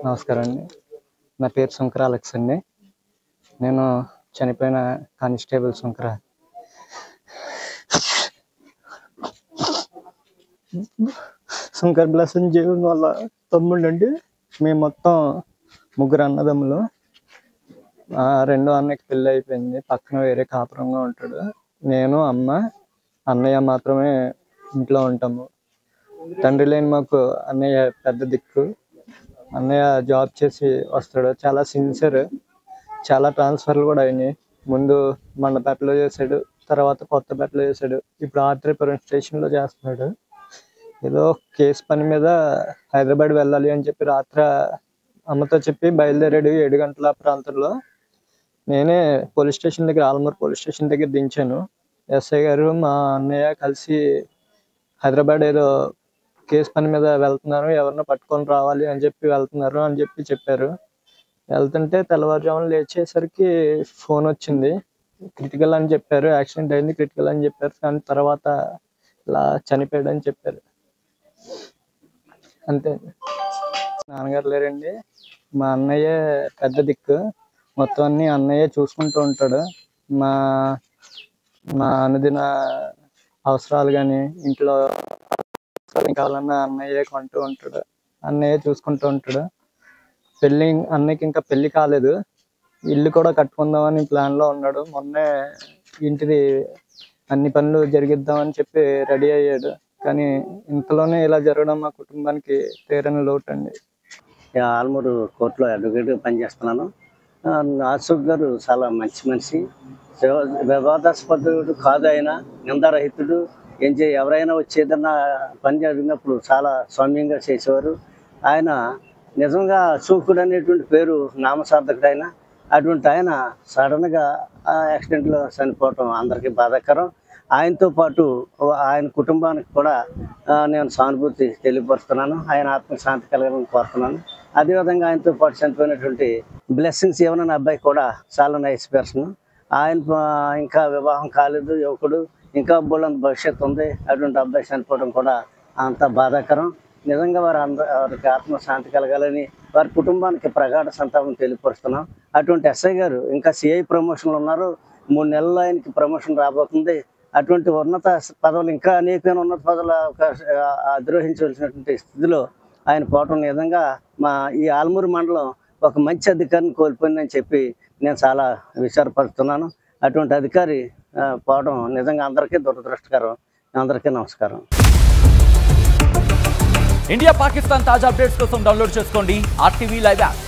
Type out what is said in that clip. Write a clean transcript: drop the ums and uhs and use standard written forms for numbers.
నమస్కారం అండి. నా పేరు శంకర అలెక్స్ అండి. నేను చనిపోయిన కానిస్టేబుల్ శంకర్ బ్లెస్సింగ్ జీవన్ వాళ్ళ తమ్ముడండి. మేము మొత్తం ముగ్గురు అన్నదమ్ములు. రెండో అన్నకి పెళ్ళి అయిపోయింది, పక్కన వేరే కాపురంగా ఉంటాడు. నేను, అమ్మ, అన్నయ్య మాత్రమే ఇంట్లో ఉంటాము. తండ్రి లేని మాకు అన్నయ్య పెద్ద దిక్కు. అన్నయ్య జాబ్ చేసి వస్తాడు, చాలా సిన్సియర్. చాలా ట్రాన్స్ఫర్లు కూడా అయినాయి. ముందు మండపేటలో చేశాడు, తర్వాత కొత్తపేటలో చేశాడు, ఇప్పుడు ఆత్రేయపురం స్టేషన్లో చేస్తున్నాడు. ఏదో కేసు పని మీద హైదరాబాద్ వెళ్ళాలి అని చెప్పి రాత్రి అమ్మతో చెప్పి బయలుదేరాడు. 7 గంటల ప్రాంతంలో నేనే పోలీస్ స్టేషన్ దగ్గర, ఆలమూరు పోలీస్ స్టేషన్ దగ్గర దించాను. ఎస్ఐ గారు మా అన్నయ్య కలిసి హైదరాబాద్ ఏదో కేసు పని మీద వెళ్తున్నారు, ఎవరినో పట్టుకొని రావాలి అని చెప్పి వెళ్తున్నారు అని చెప్పారు. వెళ్తుంటే తెల్లవారుజామున లేచేసరికి ఫోన్ వచ్చింది, క్రిటికల్ అని చెప్పారు, యాక్సిడెంట్ అయింది, క్రిటికల్ అని చెప్పారు. కానీ తర్వాత ఇలా చనిపోయాడు అని చెప్పారు. అంతే. నాన్నగారు లేరండి, మా అన్నయ్యే పెద్ద దిక్కు. మొత్తం అన్ని అన్నయ్యే చూసుకుంటూ ఉంటాడు. మా మా అనుదిన అవసరాలు కానీ ఇంట్లో కావాలన్నా అన్నయ్యే కొంటూ ఉంటాడు, అన్నయ్యే చూసుకుంటూ ఉంటాడు. అన్నయ్యకి ఇంకా పెళ్లి కాలేదు, ఇల్లు కూడా కట్టుకుందామని ప్లాన్లో ఉన్నాడు. మొన్నే ఇంటిది అన్ని పనులు జరిగిద్దామని చెప్పి రెడీ అయ్యాడు. కానీ ఇంతలోనే ఇలా జరగడం మా కుటుంబానికి తీరని లోటు అండి. ఆలమూరు కోర్టులో అడ్వకేట్గా పనిచేస్తున్నాను. అశోక్ గారు చాలా మంచి మనిషి, వివాదాస్పదుడు కాదు. ఆయన నిందారహితుడు. ఎవరైనా వచ్చి ఏదన్నా పని జరిగినప్పుడు చాలా సౌమ్యంగా చేసేవారు. ఆయన నిజంగా అశోకుడు అనేటువంటి పేరు నామసార్థకుడు. అటువంటి ఆయన సడన్గా యాక్సిడెంట్లో చనిపోవటం అందరికీ బాధాకరం. ఆయనతో పాటు ఆయన కుటుంబానికి కూడా నేను సానుభూతి తెలియపరుస్తున్నాను. ఆయన ఆత్మశాంతి కలగాలని కోరుతున్నాను. అదేవిధంగా ఆయనతో పాటు చనిపోయినటువంటి బ్లెస్సింగ్స్ జీవన్ అబ్బాయి కూడా చాలా నైస్ పర్సన్. ఆయన ఇంకా వివాహం కాలేదు, యువకుడు, ఇంకా బోళ్ళంత భవిష్యత్తు ఉంది. అటువంటి అబ్బాయి చనిపోవడం కూడా అంత బాధాకరం. నిజంగా వారికి ఆత్మశాంతి కలగాలని వారి కుటుంబానికి ప్రగాఢ సంతాపం తెలియపరుస్తున్నాం. అటువంటి ఎస్ఐ గారు ఇంకా సిఐ ప్రమోషన్లు ఉన్నారు, 3 నెలల్లో ఆయనకి ప్రమోషన్ రాబోతుంది. అటువంటి ఉన్నత పదవులు, ఇంకా అనేకమైన ఉన్నత పదవులు అధిరోహించవలసినటువంటి స్థితిలో ఆయన పోవటం నిజంగా మా ఈ ఆలమూరు మండలం ఒక మంచి అధికారిని కోల్పోయిందని చెప్పి నేను చాలా విచారపరుస్తున్నాను. అటువంటి అధికారి పోవడం నిజంగా అందరికీ దురదృష్టకరం. అందరికీ నమస్కారం. ఇండియా పాకిస్తాన్ తాజా అప్డేట్స్ కోసం డౌన్లోడ్ చేసుకోండి RTV లైవ్ యాప్.